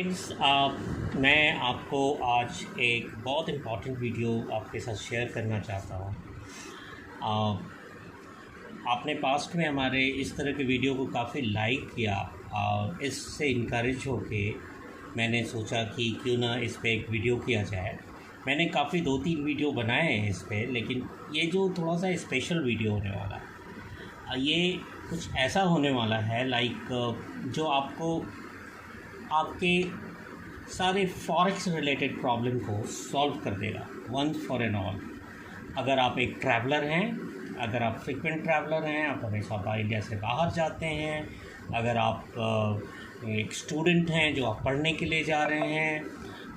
Friends, मैं आपको आज एक बहुत इम्पॉर्टेंट वीडियो आपके साथ शेयर करना चाहता हूँ। आपने पास्ट में हमारे इस तरह के वीडियो को काफ़ी लाइक किया और इससे इनकरेज होके मैंने सोचा कि क्यों ना इस पे एक वीडियो किया जाए। मैंने काफ़ी 2-3 वीडियो बनाए हैं इस पे, लेकिन ये जो थोड़ा सा स्पेशल वीडियो होने वाला है, ये कुछ ऐसा होने वाला है जो आपको आपके सारे फॉरेक्स रिलेटेड प्रॉब्लम को सॉल्व कर देगा वंस फॉर एन ऑल। अगर आप एक ट्रैवलर हैं, अगर आप फ्रिक्वेंट ट्रैवलर हैं, आप हमेशा इंडिया से बाहर जाते हैं, अगर आप एक स्टूडेंट हैं जो आप पढ़ने के लिए जा रहे हैं,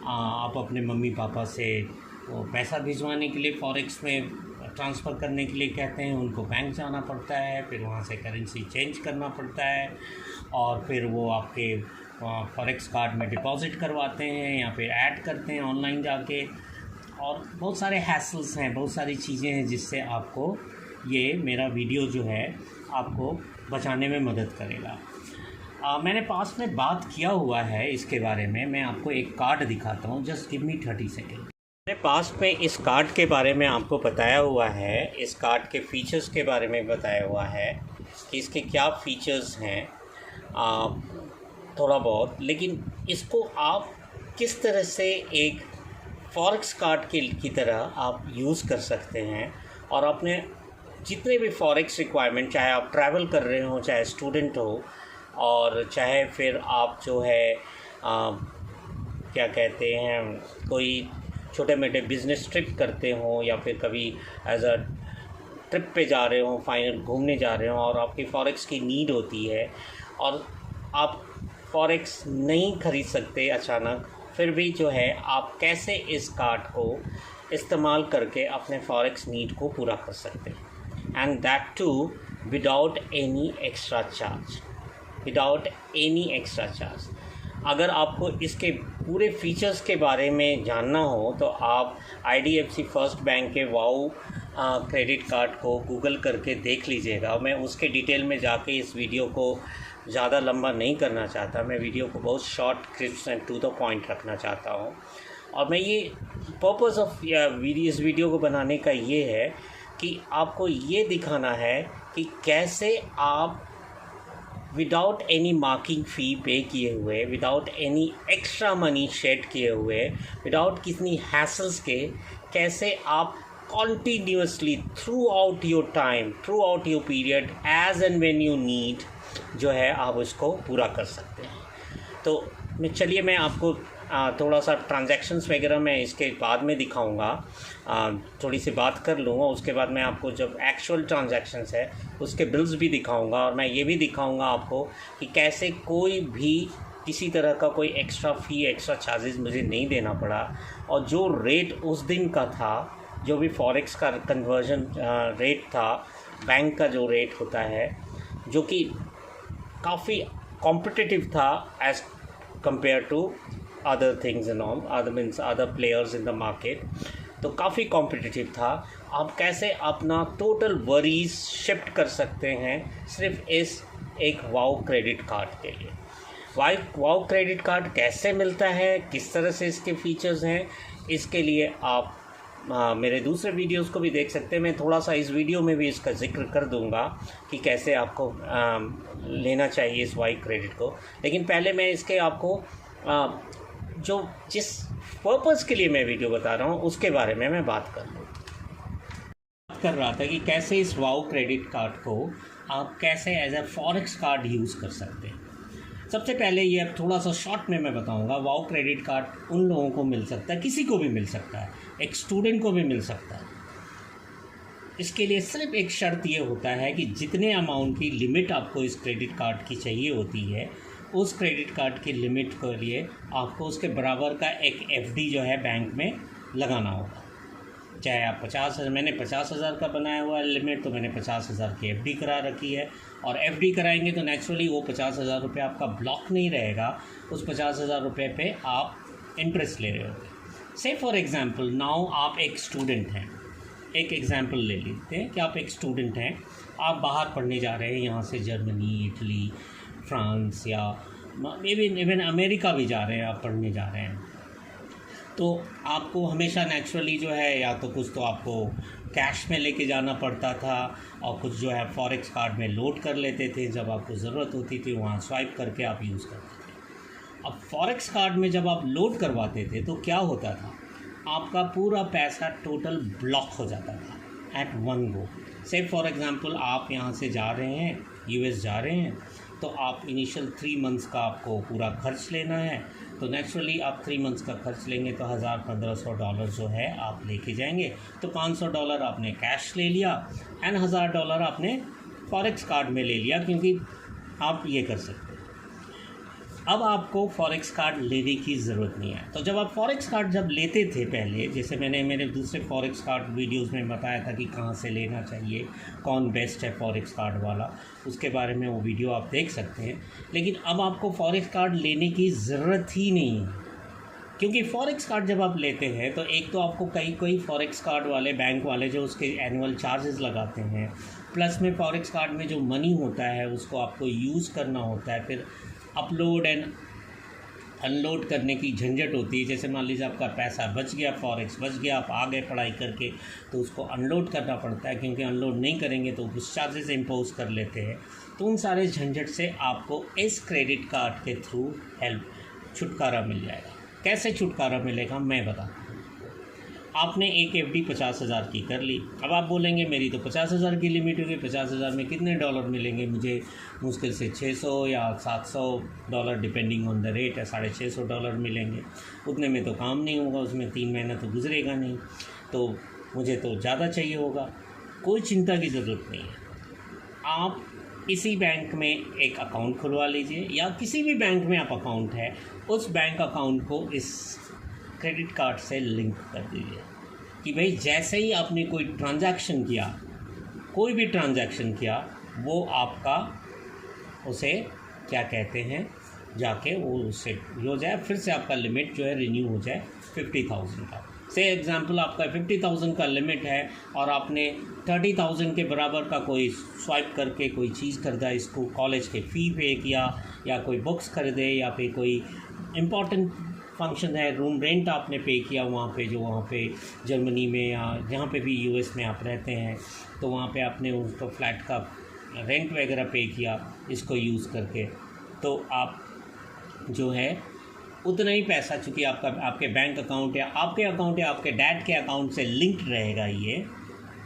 आप अपने मम्मी पापा से वो पैसा भिजवाने के लिए फॉरेक्स में ट्रांसफ़र करने के लिए कहते हैं, उनको बैंक जाना पड़ता है, फिर वहाँ से करेंसी चेंज करना पड़ता है और फिर वो आपके फॉरेक्स कार्ड में डिपॉज़िट करवाते हैं या फिर ऐड करते हैं ऑनलाइन जाके। और बहुत सारे हैसल्स हैं, बहुत सारी चीज़ें हैं जिससे आपको ये मेरा वीडियो जो है आपको बचाने में मदद करेगा। मैंने पास में बात किया हुआ है इसके बारे में। मैं आपको एक कार्ड दिखाता हूँ, जस्ट गिव मी 30 सेकेंड। मैंने पास्ट में इस कार्ड के बारे में आपको बताया हुआ है, इस कार्ड के फ़ीचर्स के बारे में बताया हुआ है कि इसके क्या फ़ीचर्स हैं थोड़ा बहुत, लेकिन इसको आप किस तरह से एक फॉरेक्स कार्ड की तरह आप यूज़ कर सकते हैं और अपने जितने भी फॉरेक्स रिक्वायरमेंट, चाहे आप ट्रैवल कर रहे हो, चाहे स्टूडेंट हो, और चाहे फिर आप जो है क्या कहते हैं, कोई छोटे मोटे बिज़नेस ट्रिप करते हो या फिर कभी एज अ ट्रिप पे जा रहे हो, फाइनल घूमने जा रहे हो और आपकी फॉरेक्स की नीड होती है और आप फॉरेक्स नहीं ख़रीद सकते अचानक, फिर भी जो है आप कैसे इस कार्ड को इस्तेमाल करके अपने फॉरेक्स नीड को पूरा कर सकते हैं, and that too without any extra charge, without any extra charge. अगर आपको इसके पूरे फीचर्स के बारे में जानना हो तो आप IDFC फर्स्ट बैंक के वाओ क्रेडिट कार्ड को गूगल करके देख लीजिएगा। मैं उसके डिटेल में जाके इस वीडियो को ज़्यादा लंबा नहीं करना चाहता। मैं वीडियो को बहुत short, crisp and to the point रखना चाहता हूँ। और मैं ये पर्पज़ ऑफ इस वीडियो को बनाने का ये है कि आपको ये दिखाना है कि कैसे आप विदाउट एनी मार्किंग फ़ी पे किए हुए, without any extra money shed किए हुए, विदाउट कितनी हैसल्स के, कैसे आप continuously throughout your time, throughout your period, as and when you need, जो है आप उसको पूरा कर सकते हैं। तो चलिए मैं आपको थोड़ा सा ट्रांजैक्शंस वगैरह मैं इसके बाद में दिखाऊंगा, थोड़ी सी बात कर लूँगा, उसके बाद मैं आपको जब एक्चुअल ट्रांजैक्शंस है उसके बिल्स भी दिखाऊंगा और मैं ये भी दिखाऊंगा आपको कि कैसे कोई भी किसी तरह का कोई एक्स्ट्रा फ़ी, एक्स्ट्रा चार्जेस मुझे नहीं देना पड़ा। और जो रेट उस दिन का था, जो भी फॉरेक्स का कन्वर्जन रेट था, बैंक का जो रेट होता है, जो कि काफ़ी कॉम्पिटिटिव था as compare to other things and all, other players in the market, तो काफ़ी कॉम्पिटिटिव था। आप कैसे अपना टोटल वरीज शिफ्ट कर सकते हैं सिर्फ इस एक वाओ क्रेडिट कार्ड के लिए। वाओ क्रेडिट कार्ड कैसे मिलता है, किस तरह से इसके फीचर्स हैं, इसके लिए आप मेरे दूसरे वीडियोस को भी देख सकते हैं। मैं थोड़ा सा इस वीडियो में भी इसका जिक्र कर दूंगा कि कैसे आपको लेना चाहिए इस वाई क्रेडिट को। लेकिन पहले मैं इसके आपको जिस पर्पज़ के लिए मैं वीडियो बता रहा हूँ उसके बारे में मैं बात कर रहा था कि कैसे इस वाओ क्रेडिट कार्ड को आप कैसे as a forex card use कर सकते हैं। सबसे पहले ये अब थोड़ा सा शॉर्ट में मैं बताऊंगा। वाओ क्रेडिट कार्ड उन लोगों को मिल सकता है, किसी को भी मिल सकता है, एक स्टूडेंट को भी मिल सकता है। इसके लिए सिर्फ एक शर्त ये होता है कि जितने अमाउंट की लिमिट आपको इस क्रेडिट कार्ड की चाहिए होती है, उस क्रेडिट कार्ड की लिमिट के लिए आपको उसके बराबर का एक FD जो है बैंक में लगाना होगा। चाहे आप 50,000, मैंने 50,000 का बनाया हुआ है लिमिट, तो मैंने 50,000 की FD करा रखी है। और FD कराएंगे तो नेचुरली वो 50,000 रुपये आपका ब्लॉक नहीं रहेगा, उस 50,000 रुपये पे आप इंटरेस्ट ले रहे होगे। से फॉर एग्ज़ाम्पल नाउ आप एक स्टूडेंट हैं, एक एग्ज़ाम्पल ले लेते हैं कि आप एक स्टूडेंट हैं, आप बाहर पढ़ने जा रहे हैं, यहाँ से जर्मनी, इटली, फ्रांस या मे बी इवन अमेरिका भी जा रहे हैं, आप पढ़ने जा रहे हैं, तो आपको हमेशा नेचुरली जो है या तो कुछ तो आपको कैश में लेके जाना पड़ता था और कुछ जो है फॉरेक्स कार्ड में लोड कर लेते थे, जब आपको ज़रूरत होती थी वहाँ स्वाइप करके आप यूज़ करते थे। अब फॉरेक्स कार्ड में जब आप लोड करवाते थे तो क्या होता था, आपका पूरा पैसा टोटल ब्लॉक हो जाता था एट वन गो। से फॉर एग्ज़ाम्पल आप यहाँ से जा रहे हैं, यूएस जा रहे हैं, तो आप इनिशियल 3 मंथ्स का आपको पूरा खर्च लेना है, तो नेचुरली आप 3 मंथ्स का खर्च लेंगे तो $1,000-1,500 जो है आप लेके जाएंगे। तो $500 आपने कैश ले लिया एंड $1,000 आपने फॉरेक्स कार्ड में ले लिया, क्योंकि आप ये कर सकते हैं। अब आपको फॉरेक्स कार्ड लेने की ज़रूरत नहीं है। तो जब आप फॉरेक्स कार्ड जब लेते थे पहले, जैसे मैंने मेरे दूसरे फॉरेक्स कार्ड वीडियोस में बताया था कि कहाँ से लेना चाहिए, कौन बेस्ट है फॉरेक्स कार्ड वाला, उसके बारे में वो वीडियो आप देख सकते हैं। लेकिन अब आपको फॉरेक्स कार्ड लेने की ज़रूरत ही नहीं है, क्योंकि फॉरेक्स कार्ड जब आप लेते हैं तो एक तो आपको कई फॉरेक्स कार्ड वाले बैंक वाले जो उसके एनुअल चार्जेस लगाते हैं, प्लस में फॉरेक्स कार्ड में जो मनी होता है उसको आपको यूज़ करना होता है, फिर अपलोड एंड अनलोड करने की झंझट होती है। जैसे मान लीजिए आपका पैसा बच गया, फॉरेक्स बच गया, आप आ गए पढ़ाई करके, तो उसको अनलोड करना पड़ता है, क्योंकि अनलोड नहीं करेंगे तो कुछ चार्जेस इम्पोज कर लेते हैं। तो उन सारे झंझट से आपको इस क्रेडिट कार्ड के थ्रू हेल्प छुटकारा मिल जाएगा। कैसे छुटकारा मिलेगा मैं बताता हूँ। आपने एक एफडी 50,000 की कर ली। अब आप बोलेंगे मेरी तो 50,000 की लिमिट होगी, 50,000 में कितने डॉलर मिलेंगे मुझे? मुश्किल से 600 या $700 डिपेंडिंग ऑन द रेट है, $650 मिलेंगे। उतने में तो काम नहीं होगा, उसमें 3 महीना तो गुजरेगा नहीं, तो मुझे तो ज़्यादा चाहिए होगा। कोई चिंता की ज़रूरत नहीं है। आप इसी बैंक में एक अकाउंट खुलवा लीजिए, या किसी भी बैंक में आप अकाउंट है, उस बैंक अकाउंट को इस क्रेडिट कार्ड से लिंक कर दीजिए कि भाई जैसे ही आपने कोई ट्रांजैक्शन किया, कोई भी ट्रांजैक्शन किया, वो आपका उसे क्या कहते हैं, जाके वो उससे हो जाए, फिर से आपका लिमिट जो है रिन्यू हो जाए 50,000 का। से एग्जांपल आपका 50,000 का लिमिट है और आपने 30,000 के बराबर का कोई स्वाइप करके कोई चीज़ खरीदा, इसको कॉलेज के फ़ी पे किया, या कोई बुक्स खरीदे, या फिर कोई इम्पॉर्टेंट फंक्शन है, रूम रेंट आपने पे किया वहाँ पे, जो वहाँ पे जर्मनी में या जहाँ पे भी यूएस में आप रहते हैं, तो वहाँ पे आपने उसको फ्लैट का रेंट वगैरह पे किया इसको यूज़ करके, तो आप जो है उतना ही पैसा, चूँकि आपके बैंक अकाउंट या आपके डैड के अकाउंट से लिंक्ड रहेगा ये,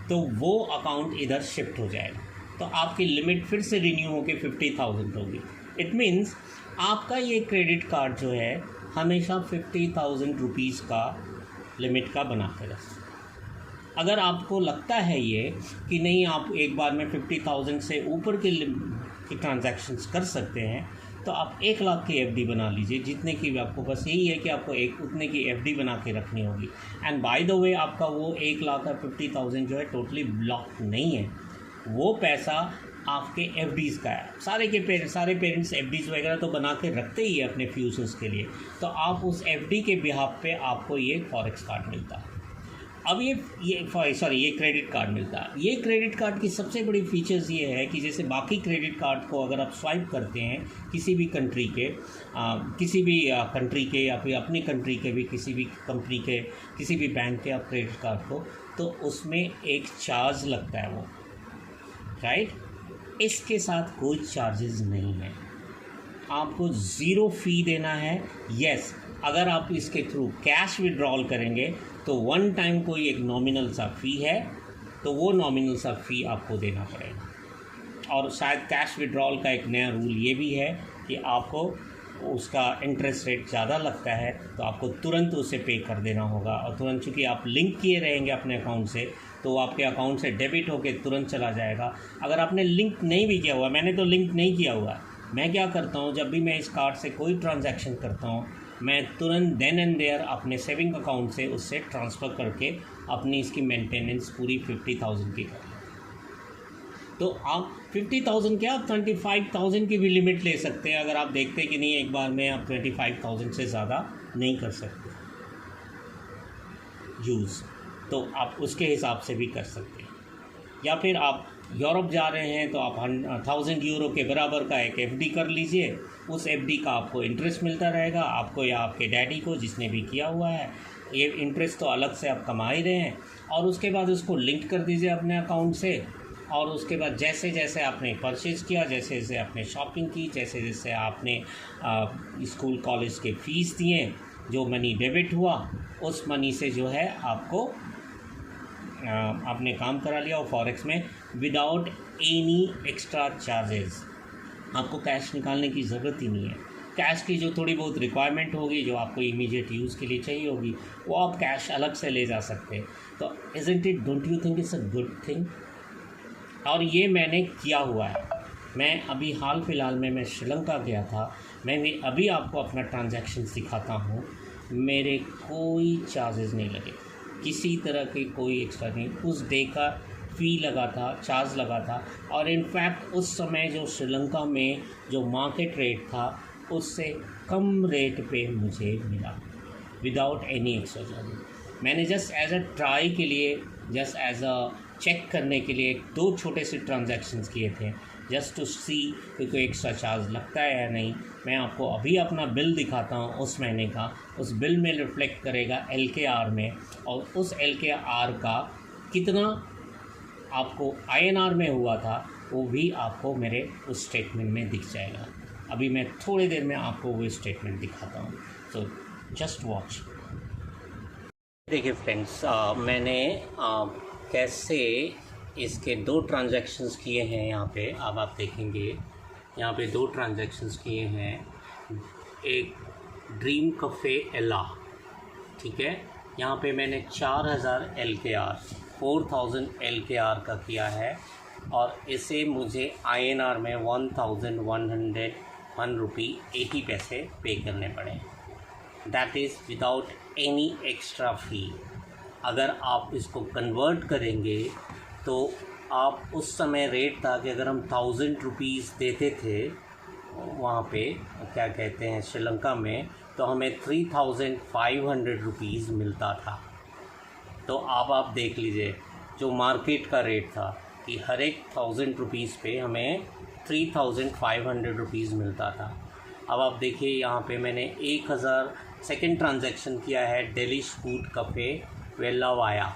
तो वो अकाउंट इधर शिफ्ट हो जाएगा, तो आपकी लिमिट फिर से रिन्यू होकर 50,000 होगी। इट मीन्स आपका ये क्रेडिट कार्ड जो है हमेशा 50,000 रुपीज़ का लिमिट का बना के रखें। अगर आपको लगता है ये कि नहीं आप एक बार में 50,000 से ऊपर की ट्रांजैक्शंस कर सकते हैं, तो आप 1 लाख की एफडी बना लीजिए, जितने की भी आपको, बस यही है कि आपको उतने की एफडी बना के रखनी होगी। एंड बाय द वे आपका वो 1 लाख और 50,000 जो है टोटली ब्लॉक नहीं है, वो पैसा आपके एफडीज़ का है। सारे पेरेंट्स एफडीज़ वगैरह तो बना के रखते ही है अपने फ्यूचर्स के लिए, तो आप उस एफडी के बिहाफ पे आपको ये फॉरेक्स कार्ड मिलता है। अब ये क्रेडिट कार्ड मिलता है। ये क्रेडिट कार्ड की सबसे बड़ी फीचर्स ये है कि जैसे बाकी क्रेडिट कार्ड को अगर आप स्वाइप करते हैं किसी भी कंट्री के या फिर अपनी कंट्री के भी किसी भी कंपनी के किसी भी बैंक के आप क्रेडिट कार्ड को, तो उसमें एक चार्ज लगता है वो, राइट। इसके साथ कोई चार्जेस नहीं है, आपको ज़ीरो फ़ी देना है। यस, अगर आप इसके थ्रू कैश विड्रॉल करेंगे तो वन टाइम कोई एक नॉमिनल सा फ़ी है, तो वो नॉमिनल सा फ़ी आपको देना पड़ेगा। और शायद कैश विड्रॉल का एक नया रूल ये भी है कि आपको उसका इंटरेस्ट रेट ज़्यादा लगता है, तो आपको तुरंत उसे पे कर देना होगा। और तुरंत, चूँकि आप लिंक किए रहेंगे अपने अकाउंट से, तो आपके अकाउंट से डेबिट होकर तुरंत चला जाएगा। अगर आपने लिंक नहीं भी किया हुआ, मैंने तो लिंक नहीं किया हुआ, मैं क्या करता हूँ, जब भी मैं इस कार्ड से कोई ट्रांजैक्शन करता हूँ, मैं तुरंत देन एंड देयर अपने सेविंग अकाउंट से उससे ट्रांसफ़र करके अपनी इसकी मेंटेनेंस पूरी 50,000 की कर। तो आप 50,000 क्या, आप 25,000 की भी लिमिट ले सकते हैं, अगर आप देखते कि नहीं एक बार में आप 25,000 से ज़्यादा नहीं कर सकते यूज़, तो आप उसके हिसाब से भी कर सकते हैं। या फिर आप यूरोप जा रहे हैं तो आप 1,000 यूरो के बराबर का एक एफडी कर लीजिए, उस एफडी का आपको इंटरेस्ट मिलता रहेगा, आपको या आपके डैडी को जिसने भी किया हुआ है। ये इंटरेस्ट तो अलग से आप कमा ही रहे हैं। और उसके बाद उसको लिंक कर दीजिए अपने अकाउंट से, और उसके बाद जैसे जैसे आपने परचेज़ किया, जैसे जैसे आपने शॉपिंग की, जैसे जैसे आपने स्कूल कॉलेज के फ़ीस दिए, जो मनी डेबिट हुआ, उस मनी से जो है आपको आपने काम करा लिया और फॉरेक्स में विदाउट एनी एक्स्ट्रा चार्जेस। आपको कैश निकालने की ज़रूरत ही नहीं है। कैश की जो थोड़ी बहुत रिक्वायरमेंट होगी, जो आपको इमीडिएट यूज़ के लिए चाहिए होगी, वो आप कैश अलग से ले जा सकते हैं। तो isn't it, don't you think it's a good thing? और ये मैंने किया हुआ है। मैं अभी हाल फिलहाल में मैं श्रीलंका गया था। मैंने अभी आपको अपना ट्रांजैक्शंस दिखाता हूँ। मेरे कोई चार्जेस नहीं लगे, किसी तरह के कोई एक्स्ट्रा नहीं। उस डे का फ़ी लगा था, चार्ज लगा था, और इनफैक्ट उस समय जो श्रीलंका में जो मार्केट रेट था उससे कम रेट पे मुझे मिला विदाउट एनी एक्स्ट्रा चार्ज। मैंने जस्ट एज अ ट्राई के लिए, जस्ट एज अ चेक करने के लिए 2 छोटे से ट्रांजैक्शंस किए थे, जस्ट टू सी कि कोई एक्स्ट्रा चार्ज लगता है या नहीं। मैं आपको अभी अपना बिल दिखाता हूँ उस महीने का। उस बिल में रिफ्लेक्ट करेगा LKR में, और उस LKR का कितना आपको INR में हुआ था वो भी आपको मेरे उस स्टेटमेंट में दिख जाएगा। अभी मैं थोड़ी देर में आपको वो स्टेटमेंट दिखाता हूँ, तो जस्ट वॉच। देखिए फ्रेंड्स, मैंने कैसे इसके 2 ट्रांजैक्शंस किए हैं यहाँ पे। अब आप देखेंगे यहाँ पे 2 ट्रांजैक्शंस किए हैं। एक ड्रीम कैफ़े एला, ठीक है, यहाँ पे मैंने 4000 LKR 4000 LKR का किया है, और इसे मुझे INR में 1101 रुपी 80 पैसे पे करने पड़े। That is without any extra fee. अगर आप इसको कन्वर्ट करेंगे तो आप उस समय रेट था कि अगर हम 1000 रुपीज़ देते थे वहाँ पे, क्या कहते हैं, श्रीलंका में, तो हमें 3500 रुपीज़ मिलता था। तो अब आप देख लीजिए जो मार्केट का रेट था कि हर एक 1000 रुपीज़ पे हमें 3500 रुपीज़ मिलता था। अब आप देखिए यहाँ पे मैंने 1000 सेकेंड ट्रांजैक्शन किया है डेलिश फूड कैफ़े वेल्लावाया,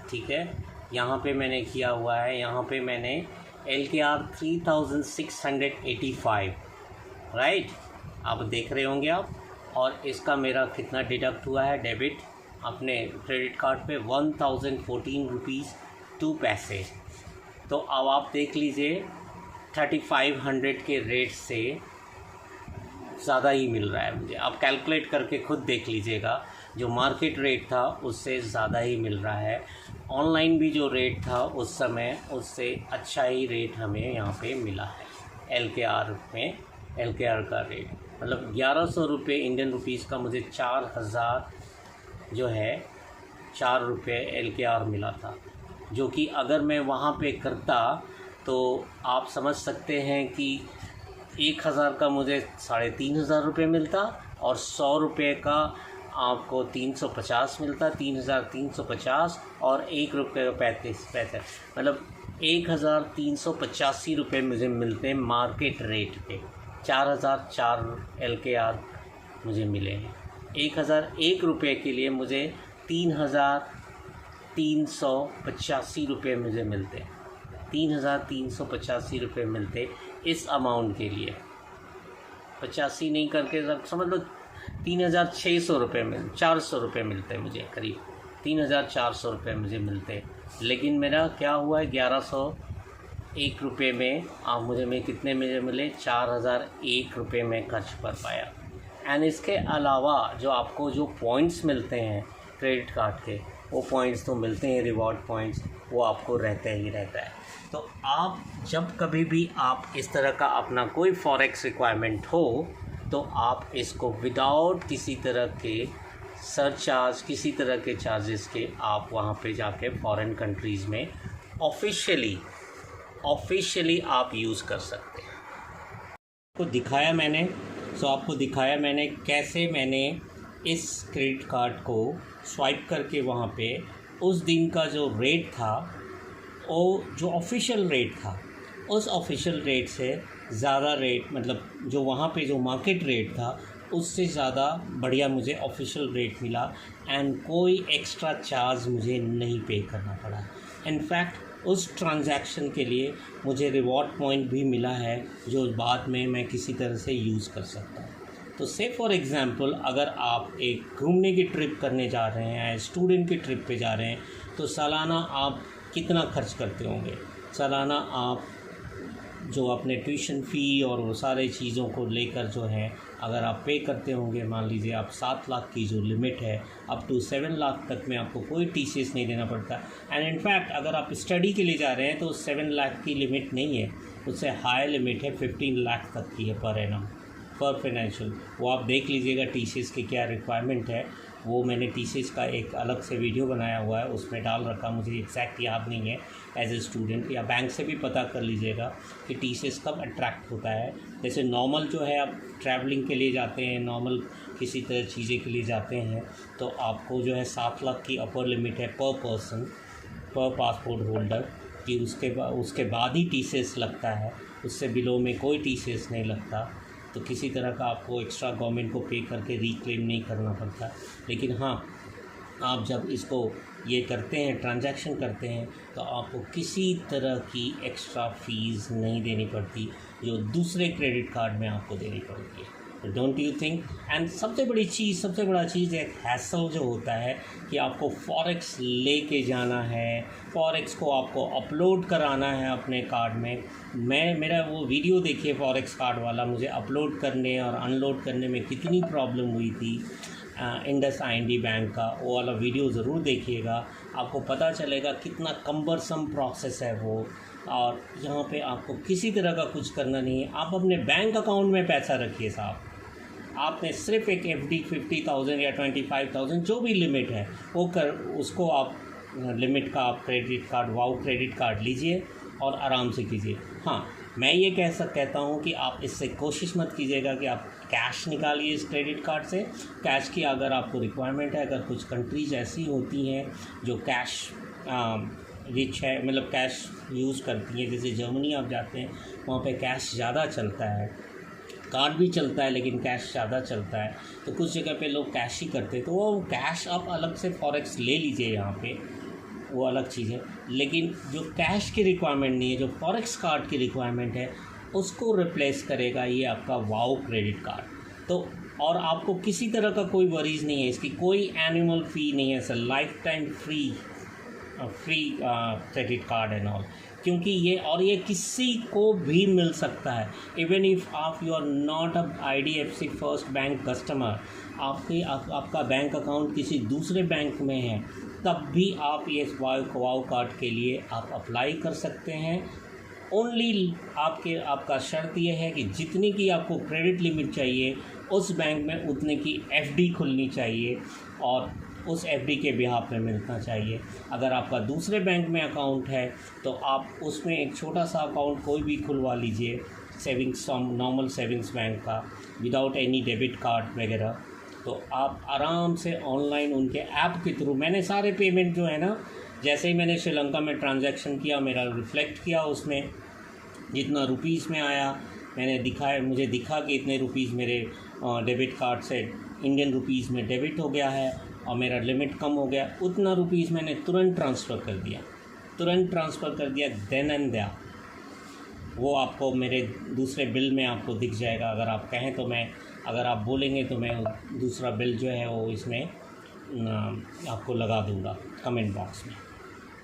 ठीक है, यहाँ पे मैंने किया हुआ है। यहाँ पे मैंने LKR 3685, राइट, आप देख रहे होंगे आप। और इसका मेरा कितना डिडक्ट हुआ है डेबिट अपने क्रेडिट कार्ड पे 1014 रुपीज़ 2 पैसे। तो अब आप देख लीजिए 3500 के रेट से ज़्यादा ही मिल रहा है मुझे। आप कैलकुलेट करके खुद देख लीजिएगा, जो मार्केट रेट था उससे ज़्यादा ही मिल रहा है। ऑनलाइन भी जो रेट था उस समय उससे अच्छा ही रेट हमें यहाँ पे मिला है। LKR में LKR का रेट मतलब 1100 रुपये इंडियन रुपीज़ का मुझे 4000 जो है 4 रुपये LKR मिला था, जो कि अगर मैं वहाँ पे करता तो आप समझ सकते हैं कि 1000 का मुझे 3500 रुपये मिलता, और 100 रुपये का आपको 350 मिलता, 3350, और 1 रुपये का 35 पैसे, मतलब 1385 रुपये मुझे मिलते मार्केट रेट पे। 4004 LKR मुझे मिले हैं। 1001 रुपये के लिए मुझे 3385 रुपये मुझे मिलते, 3385 रुपये मिलते इस अमाउंट के लिए। 85 नहीं करके समझ लो 3600 रुपये 400 रुपये मिलते मुझे, करीब 3400 रुपये मुझे मिलते। लेकिन मेरा क्या हुआ है 1101 रुपये में आप मुझे कितने मुझे मिले 4001 रुपये में खर्च कर पाया। एंड इसके अलावा जो आपको जो पॉइंट्स मिलते हैं क्रेडिट कार्ड के, वो पॉइंट्स तो मिलते हैं, रिवॉर्ड पॉइंट्स, वो आपको रहता ही रहता है। तो आप जब कभी भी आप इस तरह का अपना कोई फॉरेक्स रिक्वायरमेंट हो तो आप इसको विदाउट किसी तरह के सरचार्ज, किसी तरह के चार्जेस के आप वहाँ पे जाके फॉरेन कंट्रीज़ में ऑफिशियली आप यूज़ कर सकते हैं। आपको दिखाया मैंने कैसे मैंने इस क्रेडिट कार्ड को स्वाइप करके वहाँ पे उस दिन का जो रेट था, वो जो ऑफिशियल रेट था उस ऑफिशियल रेट से ज़्यादा रेट, मतलब जो वहाँ पे जो मार्केट रेट था उससे ज़्यादा बढ़िया मुझे ऑफिशियल रेट मिला एंड कोई एक्स्ट्रा चार्ज मुझे नहीं पे करना पड़ा। इनफैक्ट उस ट्रांजैक्शन के लिए मुझे रिवॉर्ड पॉइंट भी मिला है जो बाद में मैं किसी तरह से यूज़ कर सकता हूँ। तो से फॉर एग्ज़ाम्पल अगर आप एक घूमने की ट्रिप करने जा रहे हैं, स्टूडेंट की ट्रिप पे जा रहे हैं, तो सालाना आप कितना खर्च करते होंगे? सालाना आप जो अपने ट्यूशन फ़ी और वो सारे चीज़ों को लेकर जो है अगर आप पे करते होंगे, मान लीजिए आप 7 लाख की जो लिमिट है अप टू 7 लाख तक में आपको कोई TCS नहीं देना पड़ता। एंड इनफैक्ट अगर आप स्टडी के लिए जा रहे हैं तो 7 लाख की लिमिट नहीं है, उससे हाई लिमिट है, 15 लाख तक की है पर एनम, पर फाइनेंशियल। वो आप देख लीजिएगा TCS की क्या रिक्वायरमेंट है, वो मैंने TCS का एक अलग से वीडियो बनाया हुआ है, उसमें डाल रखा, मुझे एग्जैक्ट याद नहीं है एज ए स्टूडेंट, या बैंक से भी पता कर लीजिएगा कि TCS कब अट्रैक्ट होता है। जैसे नॉर्मल जो है आप ट्रैवलिंग के लिए जाते हैं, नॉर्मल किसी तरह चीज़ें के लिए जाते हैं तो आपको जो है 7 लाख की अपर लिमिट है पर पर्सन, पर पासपोर्ट होल्डर कि उसके बाद ही TCS लगता है, उससे बिलो में कोई TCS नहीं लगता। तो किसी तरह का आपको एक्स्ट्रा गवर्नमेंट को पे करके रिक्लेम नहीं करना पड़ता। लेकिन हाँ, आप जब इसको ये करते हैं, ट्रांजैक्शन करते हैं, तो आपको किसी तरह की एक्स्ट्रा फ़ीस नहीं देनी पड़ती जो दूसरे क्रेडिट कार्ड में आपको देनी पड़ती है। Don't you think? एंड सबसे बड़ा चीज़ एक हैसल जो होता है कि आपको फॉरेक्स लेके जाना है, फॉरेक्स को आपको अपलोड कराना है अपने कार्ड में। मेरा वो वीडियो देखिए फॉरेक्स कार्ड वाला, मुझे अपलोड करने और अनलोड करने में कितनी प्रॉब्लम हुई थी। इंडस IND बैंक का वो वाला वीडियो ज़रूर देखिएगा, आपको पता चलेगा कितना कम्बरसम प्रोसेस है वो। और यहाँ पे आपको किसी तरह का कुछ करना नहीं है, आप अपने बैंक अकाउंट में पैसा रखिए साहब। आपने सिर्फ एक FD 50,000 या 25,000 जो भी लिमिट है वो उसको आप लिमिट का आप credit card, wow credit card लीजिए और आराम से कीजिए। हाँ, मैं ये कहता हूँ कि आप इससे कोशिश मत कीजिएगा कि आप कैश निकालिए इस क्रेडिट कार्ड से। कैश की अगर आपको रिक्वायरमेंट है, अगर कुछ कंट्रीज ऐसी होती हैं जो कैश रिच है, मतलब कैश यूज़ करती हैं, जैसे जर्मनी आप जाते हैं वहाँ पे कैश ज़्यादा चलता है, कार्ड भी चलता है लेकिन कैश ज़्यादा चलता है, तो कुछ जगह पे लोग कैश ही करते हैं, तो वो कैश आप अलग से फॉरेक्स ले लीजिए यहाँ पे, वो अलग चीज़ है। लेकिन जो कैश की रिक्वायरमेंट नहीं है, जो फॉरेक्स कार्ड की रिक्वायरमेंट है, उसको रिप्लेस करेगा ये आपका वाओ क्रेडिट कार्ड। तो और आपको किसी तरह का कोई वरीज़ नहीं है, इसकी कोई एनुअल फ़ी नहीं है, sir life time free credit card and all, क्योंकि ये किसी को भी मिल सकता है। इवन इफ़ आप you are not a IDFC first bank customer, आपका बैंक अकाउंट किसी दूसरे बैंक में है, तब भी आप ये वाओ कार्ड के लिए आप अप्लाई कर सकते हैं। ओनली आपका शर्त यह है कि जितनी की आपको क्रेडिट लिमिट चाहिए उस बैंक में उतने की FD खुलनी चाहिए और उस FD के बिहाफ में मिलना चाहिए। अगर आपका दूसरे बैंक में अकाउंट है तो आप उसमें एक छोटा सा अकाउंट कोई भी खुलवा लीजिए, सेविंग्स, नॉर्मल सेविंग्स बैंक का, विदाउट एनी डेबिट कार्ड वगैरह। तो आप आराम से ऑनलाइन उनके ऐप के थ्रू, मैंने सारे पेमेंट जो है ना, जैसे ही मैंने श्रीलंका में ट्रांजैक्शन किया, मेरा रिफ्लेक्ट किया उसमें जितना रुपीज़ में आया, मुझे दिखा कि इतने रुपीज़ मेरे डेबिट कार्ड से इंडियन रुपीज़ में डेबिट हो गया है और मेरा लिमिट कम हो गया, उतना रुपीज़ मैंने तुरंत ट्रांसफ़र कर दिया देन एंड देयर। वो आपको मेरे दूसरे बिल में आपको दिख जाएगा। अगर आप कहें तो अगर आप बोलेंगे तो मैं दूसरा बिल जो है वो इसमें आपको लगा दूंगा कमेंट बॉक्स में,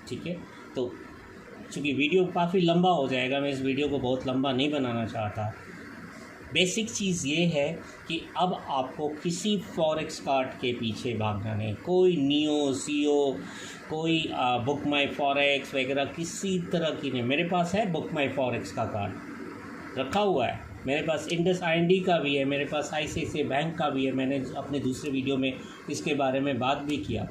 ठीक है। तो चूँकि वीडियो काफ़ी लंबा हो जाएगा, मैं इस वीडियो को बहुत लंबा नहीं बनाना चाहता। बेसिक चीज़ ये है कि अब आपको किसी फॉरेक्स कार्ड के पीछे भागना नहीं, कोई नियो सीओ, कोई बुक माई फॉरेक्स वगैरह किसी तरह की नहीं। मेरे पास है बुक माई फॉरेक्स का कार्ड रखा हुआ है, मेरे पास इंडस IND का भी है, मेरे पास ICICI बैंक का भी है। मैंने अपने दूसरे वीडियो में इसके बारे में बात भी किया,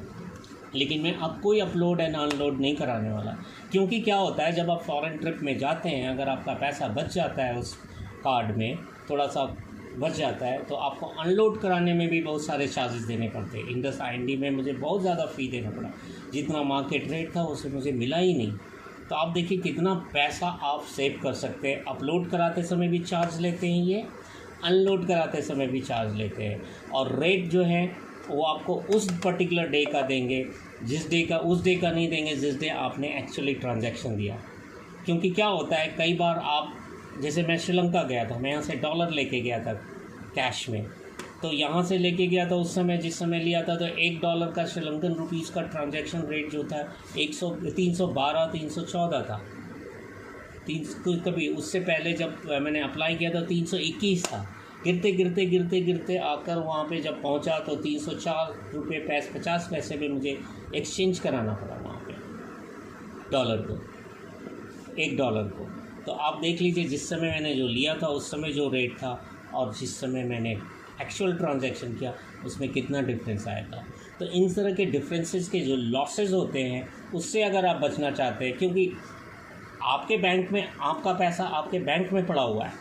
लेकिन मैं अब कोई अपलोड एंड अनलोड नहीं कराने वाला। क्योंकि क्या होता है, जब आप फॉरेन ट्रिप में जाते हैं, अगर आपका पैसा बच जाता है उस कार्ड में, थोड़ा सा बच जाता है, तो आपको अनलोड कराने में भी बहुत सारे चार्जेस देने पड़ते हैं। इंडस IND में मुझे बहुत ज़्यादा फ़ी देना पड़ा, जितना मार्केट रेट था उससे मुझे मिला ही नहीं। तो आप देखिए कितना पैसा आप सेव कर सकते हैं। अपलोड कराते समय भी चार्ज लेते हैं ये, अनलोड कराते समय भी चार्ज लेते हैं, और रेट जो है वो आपको उस पर्टिकुलर डे का देंगे, जिस डे का उस डे का नहीं देंगे जिस डे आपने एक्चुअली ट्रांजैक्शन दिया। क्योंकि क्या होता है, कई बार आप, जैसे मैं श्रीलंका गया था, मैं यहाँ से डॉलर लेके गया था कैश में, तो यहाँ से लेके गया था, उस समय जिस समय लिया था तो $1 का श्रीलंकन रुपीज़ का ट्रांजैक्शन रेट जो था 312 314 था। कभी उससे पहले जब मैंने अप्लाई किया था 321 था। गिरते गिरते गिरते गिरते आकर वहाँ पे जब पहुँचा तो 304 रुपये 50 पैसे में मुझे एक्सचेंज कराना पड़ा वहाँ पे डॉलर को, $1 को। तो आप देख लीजिए जिस समय मैंने जो लिया था उस समय जो रेट था और जिस समय मैंने एक्चुअल ट्रांजैक्शन किया उसमें कितना डिफरेंस आया था। तो इन तरह के डिफरेंसेस के जो लॉसेस होते हैं उससे अगर आप बचना चाहते हैं, क्योंकि आपके बैंक में आपका पैसा आपके बैंक में पड़ा हुआ है,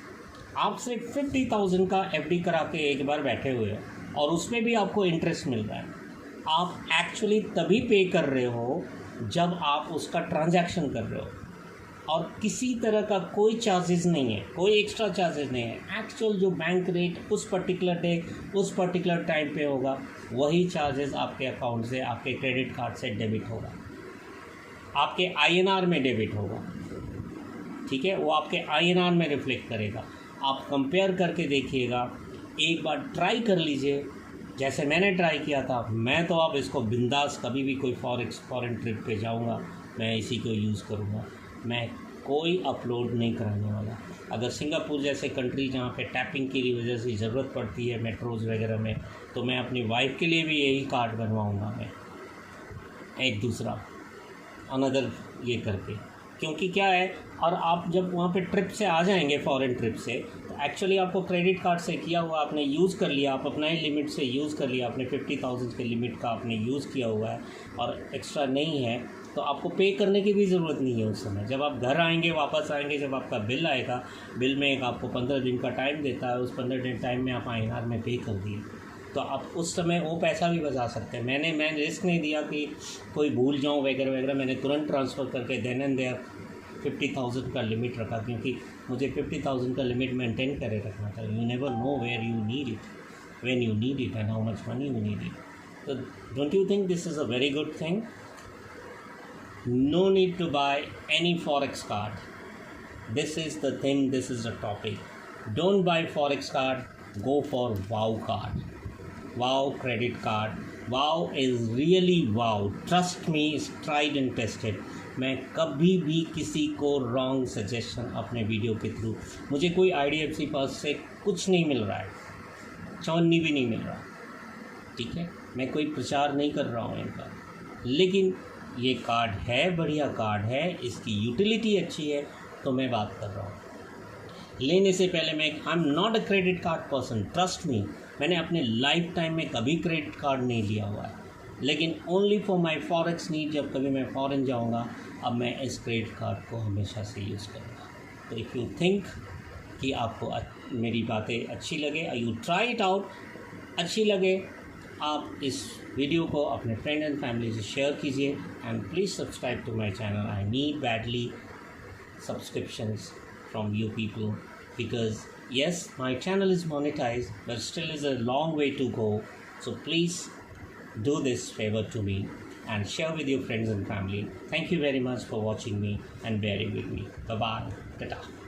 आप सिर्फ 50,000 का FD करा के एक बार बैठे हुए हो और उसमें भी आपको इंटरेस्ट मिल रहा है। आप एक्चुअली तभी पे कर रहे हो जब आप उसका ट्रांजैक्शन कर रहे हो, और किसी तरह का कोई चार्जेस नहीं है, कोई एक्स्ट्रा चार्जेस नहीं है। एक्चुअल जो बैंक रेट उस पर्टिकुलर डे उस पर्टिकुलर टाइम पे होगा वही चार्जेस आपके अकाउंट से, आपके क्रेडिट कार्ड से डेबिट होगा, आपके INR में डेबिट होगा, ठीक है, वो आपके INR में रिफ्लेक्ट करेगा। आप कंपेयर करके देखिएगा, एक बार ट्राई कर लीजिए जैसे मैंने ट्राई किया था। मैं तो अब इसको बिंदास, कभी भी कोई फॉरेन ट्रिप पे जाऊंगा मैं इसी को यूज़ करूंगा, मैं कोई अपलोड नहीं कराने वाला। अगर सिंगापुर जैसे कंट्री जहाँ पे टैपिंग की वजह से ज़रूरत पड़ती है मेट्रोज़ वगैरह में, तो मैं अपनी वाइफ के लिए भी यही कार्ड बनवाऊँगा मैं, एक दूसरा अनदर ये करके। क्योंकि क्या है, और आप जब वहाँ पे ट्रिप से आ जाएंगे फॉरेन ट्रिप से, तो एक्चुअली आपको क्रेडिट कार्ड से किया हुआ आपने यूज़ कर लिया, आप अपना ही लिमिट से यूज़ कर लिया, आपने 50,000 के लिमिट का आपने यूज़ किया हुआ है और एक्स्ट्रा नहीं है, तो आपको पे करने की भी ज़रूरत नहीं है उस समय। जब आप घर आएंगे, वापस आएंगे, जब आपका बिल आएगा, बिल में एक आपको 15 दिन का टाइम देता है, उस 15 दिन टाइम में आप INR में पे कर दिए, तो आप उस समय वो पैसा भी बचा सकते हैं। मैं रिस्क नहीं दिया कि कोई भूल जाऊँ वगैरह वगैरह, मैंने तुरंत ट्रांसफ़र करके देन एंड देयर 50,000 का लिमिट रखा, क्योंकि मुझे 50,000 का लिमिट मेंटेन करे रखना था। You never know where you need it, when you need it and how much money you need it. तो don't you think this is a very good thing? No need to buy any forex card. This is the thing, this is the topic. Don't buy forex card, go for wow card, wow credit card. Wow is really wow, trust me, it's tried and tested. मैं कभी भी किसी को wrong suggestion अपने video के through, मुझे कोई IDFC पास से कुछ नहीं मिल रहा है, चौन्नी भी नहीं मिल रहा, ठीक है, मैं कोई प्रचार नहीं कर रहा हूँ इनका, लेकिन ये कार्ड है, बढ़िया कार्ड है, इसकी यूटिलिटी अच्छी है, तो मैं बात कर रहा हूँ। लेने से पहले मैं, I am not a credit card person, trust me, मैंने अपने लाइफ टाइम में कभी क्रेडिट कार्ड नहीं लिया हुआ है, लेकिन only for my forex need, जब कभी मैं फॉरेन जाऊँगा, अब मैं इस क्रेडिट कार्ड को हमेशा से यूज़ करूँगा। तो इफ़ यू थिंक कि आपको मेरी बातें अच्छी लगे, यू ट्राई इट आउट, अच्छी लगे, आप इस वीडियो को अपने फ्रेंड एंड फैमिली से शेयर कीजिए, and please subscribe to my channel. I need badly subscriptions from you people, because yes, my channel is monetized, but still is a long way to go. So please do this favor to me and share with your friends and family. Thank you very much for watching me and bearing with me. Bye bye. Tata.